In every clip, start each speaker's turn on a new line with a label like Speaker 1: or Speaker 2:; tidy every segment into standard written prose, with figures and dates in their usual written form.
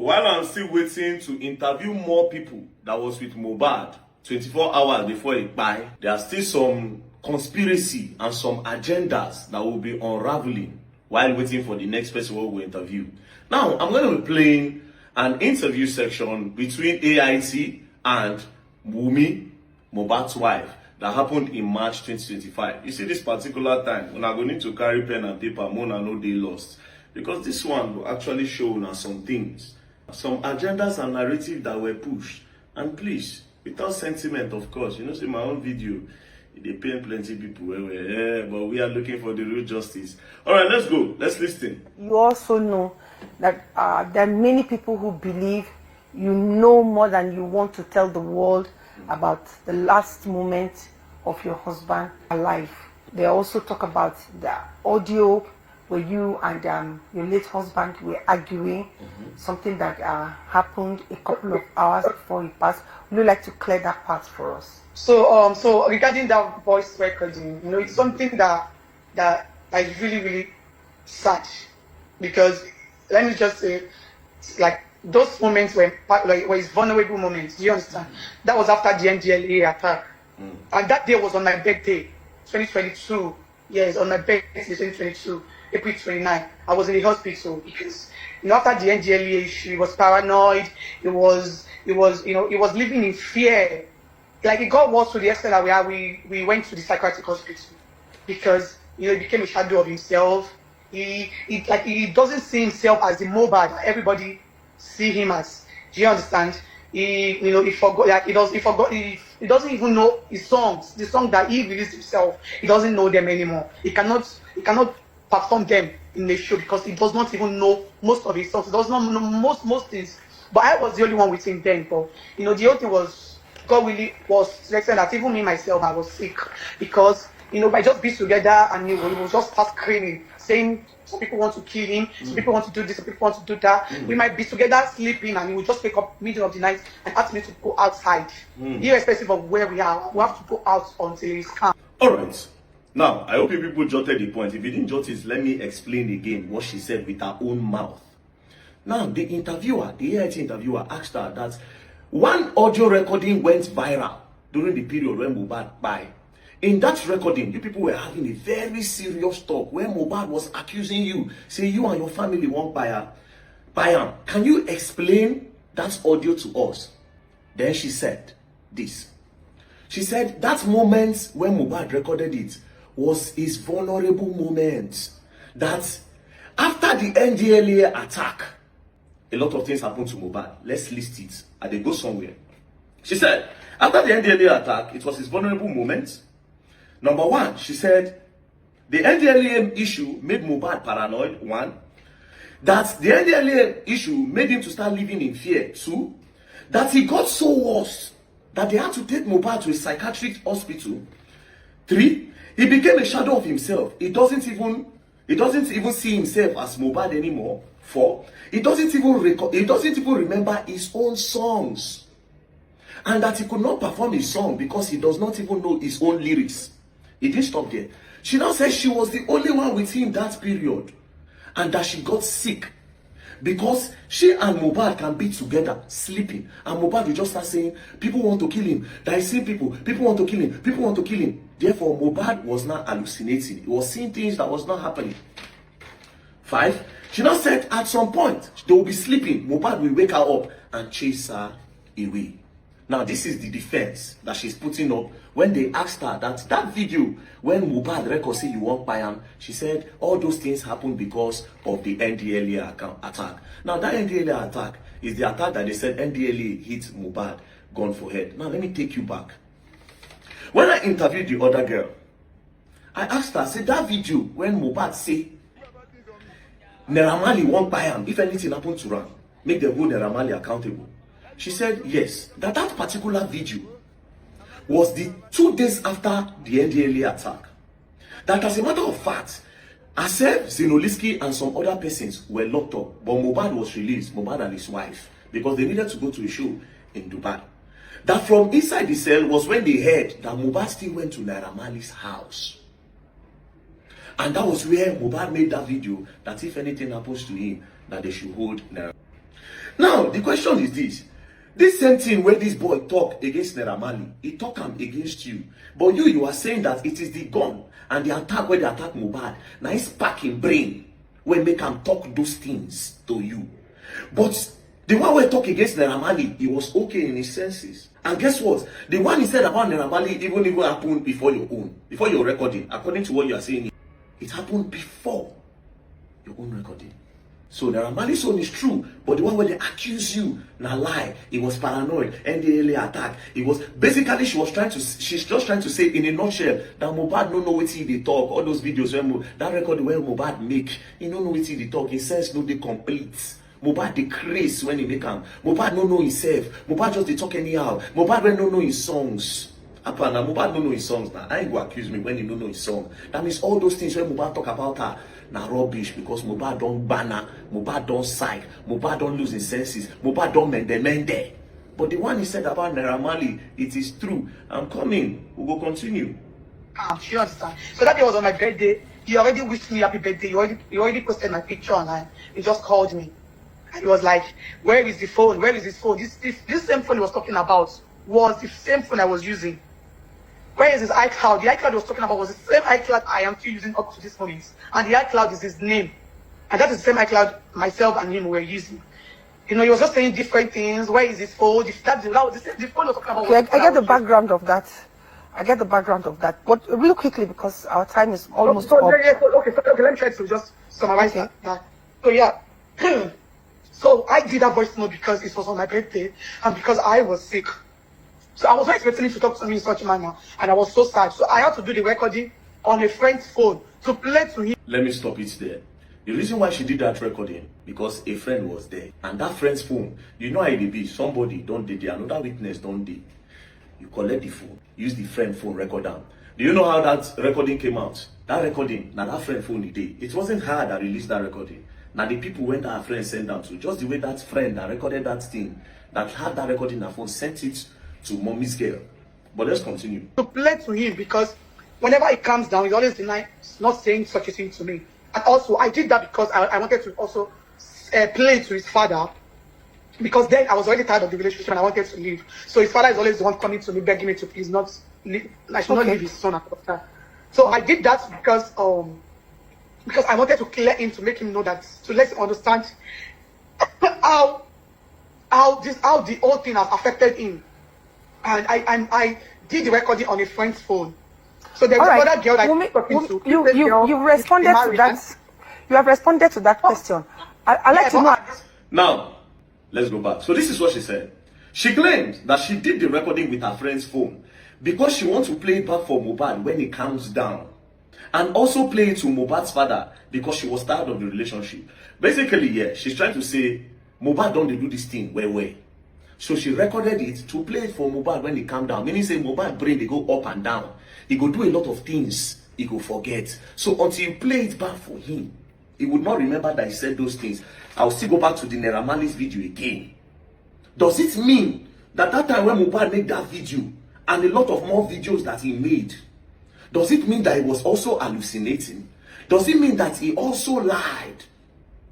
Speaker 1: while I'm still waiting to interview more people that was with Mohbad 24 hours before he died, there are still some conspiracy and some agendas that will be unraveling while waiting for the next person we will interview. Now, I'm going to be playing an interview section between AIT and Wumi, Mohbad's wife, that happened in March 2025. You see, this particular time, when I'm going to need to carry pen and paper, more than no day lost. Because this one will actually show us some things, some agendas and narratives that were pushed. And please, without sentiment, of course, you know, see my own video, they pain plenty people, but we are looking for the real justice. All right, let's go. Let's listen.
Speaker 2: You also know that there are many people who believe you know more than you want to tell the world about the last moment of your husband alive. They also talk about the audio where you and your late husband were arguing, something that happened a couple of hours before he passed. Would you like to clear that part for us?
Speaker 3: So regarding that voice recording, you know, it's something that is really, really sad, because let me just say, like, those moments were his vulnerable moments. Do you understand? That was after the NDLA attack, and that day was on my birthday, 2022. Yes, on my birthday, 2022, April 29. I was in the hospital because, you know, after the NDLA issue, he was paranoid. He was living in fear. Like, it got worse to the extent that we went to the psychiatric hospital because, you know, he became a shadow of himself. He doesn't see himself as the Mohbad that everybody see him as. Do you understand? He forgot. Like, he doesn't even know his songs. The song that he released himself, he doesn't know them anymore. He cannot perform them in the show because he does not even know most of his songs. He does not know most things. But I was the only one with him then. But, you know, the whole thing was, God really was to the extent that even me myself, I was sick because, you know, by just being together and he was just start screaming, saying some people want to kill him, some people want to do this, some people want to do that. We might be together sleeping and he would just wake up middle of the night and ask me to go outside. Irrespective of where we are, we have to go out until he's calm.
Speaker 1: Alright. Now, I hope you people jotted the point. If you didn't jot it, let me explain again what she said with her own mouth. Now, the AIT interviewer asked her that one audio recording went viral during the period when Mohbad died. In that recording, you people were having a very serious talk where Mohbad was accusing you, saying you and your family won't buy him. Can you explain that audio to us? Then she said this. She said that moment when Mohbad recorded it was his vulnerable moment. That after the NDLA attack, a lot of things happened to Mohbad. Let's list it. And they go somewhere. She said, after the NDLA attack, it was his vulnerable moment. Number one, she said, the NDLA issue made Mohbad paranoid, one. That the NDLA issue made him to start living in fear, two. That he got so worse that they had to take Mohbad to a psychiatric hospital, three. He became a shadow of himself. He doesn't even see himself as Mohbad anymore. 4. He doesn't even remember his own songs. And that he could not perform his song because he does not even know his own lyrics. He didn't stop there. She now says she was the only one with him that period. And that she got sick. Because she and Mohbad can be together, sleeping. And Mohbad will just start saying, people want to kill him. There is people want to kill him. People want to kill him. Therefore, Mohbad was not hallucinating. He was seeing things that was not happening. 5. She now said at some point, they will be sleeping. Mohbad will wake her up and chase her away. Now, this is the defense that she's putting up when they asked her that video, when Mohbad record say you won't buy him, she said all those things happened because of the NDLA attack. Now, that NDLA attack is the attack that they said NDLA hit Mohbad, gun for head. Now, let me take you back. When I interviewed the other girl, I asked her, say that video when Mohbad say Naira Marley won't buy him if anything happened to her, make them hold Naira Marley accountable. She said yes, that particular video was the 2 days after the NDLA attack. That as a matter of fact, Asef, Zinoliski and some other persons were locked up, but Mohbad was released, Mohbad and his wife, because they needed to go to a show in Dubai. That from inside the cell was when they heard that Mohbad still went to Naira Marley's house. And that was where Mohbad made that video that if anything happens to him, that they should hold Naira. Now, the question is this. This same thing where this boy talk against Naira Marley, he talk am against you. But you are saying that it is the gun and the attack where they attack Mohbad. Now he's packing brain when make him talk those things to you. But the one where talk against Naira Marley, he was okay in his senses. And guess what? The one he said about Naira Marley even happened before your own, before your recording. According to what you are saying, it happened before your own recording. So Naira Marley's own is true, but the one where they accuse you, na lie. It was paranoid, NDLA attack. It was basically she's just trying to say in a nutshell that Mohbad no know what they talk. All those videos where that record where Mohbad make, he don't know what they talk. His sense no they complete. Mohbad decrease when he make them. Mohbad no know himself. Mohbad just they talk anyhow. Mohbad when no know his songs. Apana, Mohbad no know his songs now. I ain't go accuse me when he don't know his song. That means all those things when Mohbad talk about her na rubbish because Mohbad don't banner, Mohbad don't psych, Mohbad don't lose his senses, Mohbad don't mende. But the one he said about Naira Marley, it is true. I'm coming. We will continue.
Speaker 3: You understand? So that day was on my birthday. He already wished me happy birthday. He already posted my picture online. He just called me. And he was like, where is the phone? Where is his phone? This same phone he was talking about was the same phone I was using. Where is his iCloud? The iCloud he was talking about was the same iCloud I am still using up to this moment. And the iCloud is his name. And that is the same iCloud myself and him were using. You know, he was just saying different things. Where is his phone? The phone he was talking about.
Speaker 2: Okay, I get the background of that. I get the background of that. But real quickly, because our time is almost up.
Speaker 3: Okay, let me try to just summarize that. So yeah. So I did that voice note because it was on my birthday and because I was sick. So I was not expecting him to talk to me in such a manner, and I was so sad. So I had to do the recording on a friend's phone to play to him.
Speaker 1: Let me stop it there. The reason why she did that recording, because a friend was there. And that friend's phone, you know how it be, somebody don't did there, another witness don't did. You collect the phone, use the friend phone, record down. Do you know how that recording came out? That recording, now that friend phone did. It wasn't her that released that recording. Now the people went that her friend sent them to, just the way that friend that recorded that thing, that had that recording on her phone, sent it to mommy's girl. But let's continue.
Speaker 3: To play to him because whenever he comes down, he's always denying, not saying such a thing to me. And also, I did that because I wanted to also play to his father. Because then I was already tired of the relationship and I wanted to leave. So his father is always the one coming to me, begging me to please not leave, I should not leave his son after. So I did that because I wanted to clear him, to make him know that, to let him understand how the whole thing has affected him. And I did the recording on a friend's phone. So there's another girl that I'm talking to.
Speaker 2: You responded to that. You have responded to that question. I'd like to know.
Speaker 1: Now, let's go back. So this is what she said. She claimed that she did the recording with her friend's phone because she wants to play it back for Mohbad when he calms down. And also play it to Mohbad's father because she was tired of the relationship. Basically, yeah, she's trying to say, Mohbad don't do this thing where. So she recorded it to play it for Mohbad when he calmed down. Meaning say Mohbad brain, they go up and down. He go do a lot of things. He go forget. So until you play it back for him, he would not remember that he said those things. I'll still go back to the Naira Marley's video again. Does it mean that time when Mohbad made that video and a lot of more videos that he made, does it mean that he was also hallucinating? Does it mean that he also lied?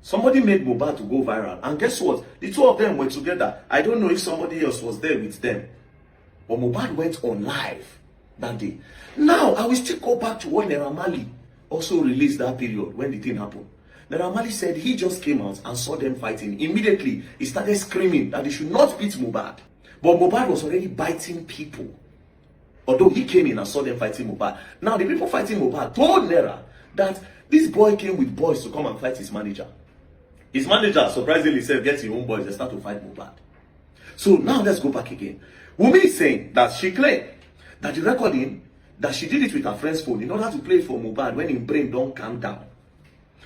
Speaker 1: Somebody made Mohbad to go viral. And guess what? The two of them were together. I don't know if somebody else was there with them. But Mohbad went on live that day. Now, I will still go back to what Naira Marley also released that period when the thing happened. Naira Marley said he just came out and saw them fighting. Immediately, he started screaming that they should not beat Mohbad. But Mohbad was already biting people. Although he came in and saw them fighting Mohbad. Now, the people fighting Mohbad told Naira that this boy came with boys to come and fight his manager. His manager, surprisingly, said, get your own boys, they start to fight Mohbad. So now let's go back again. Wumi is saying that she claimed that the recording, that she did it with her friend's phone in order to play it for Mohbad when his brain don't calm down.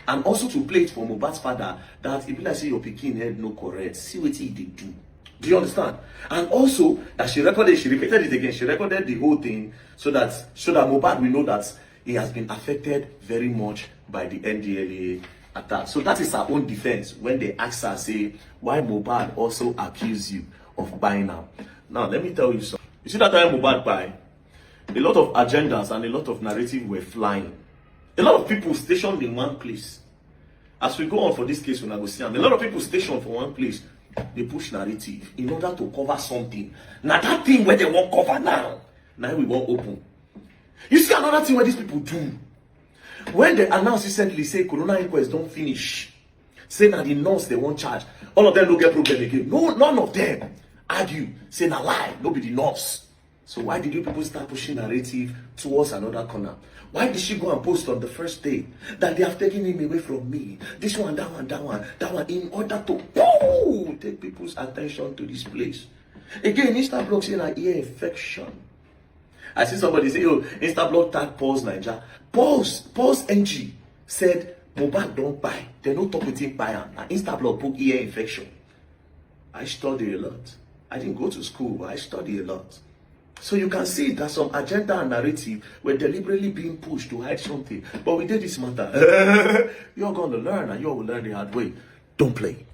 Speaker 1: And also to play it for Mohbad's father, that if you like say your pikin head no correct, see what he did do. Do you understand? And also that she repeated it again, she recorded the whole thing so that Mohbad will know that he has been affected very much by the NDLA attack. So that is her own defense when they ask her, say, why Mohbad also accused you of buying now. Now, let me tell you something. You see that time Mohbad buy, a lot of agendas and a lot of narrative were flying. A lot of people stationed in one place. As we go on for this case, when I go see them, a lot of people stationed for one place they push narrative in order to cover something. Now that thing where they won't cover now we won't open. You see another thing where these people do. When they announce recently, say corona inquest don't finish, say now the nurse they won't charge, all of them don't get problem again. No, none of them argue, say na lie, no be the nurse. So why did you people start pushing narrative towards another corner? Why did she go and post on the first day that they have taken him away from me? This one, that one, that one, that one, in order to take people's attention to this place. Again, Instablog say like ear infection. I see somebody say, oh, Instablog tag Pulse Niger. Pulse NG said Mohbad don't buy. They don't talk with him buy him. And Instablog put ear infection. I study a lot. I didn't go to school, but I study a lot. So you can see that some agenda and narrative were deliberately being pushed to hide something. But we did this matter. You're going to learn, and you will learn the hard way. Don't play.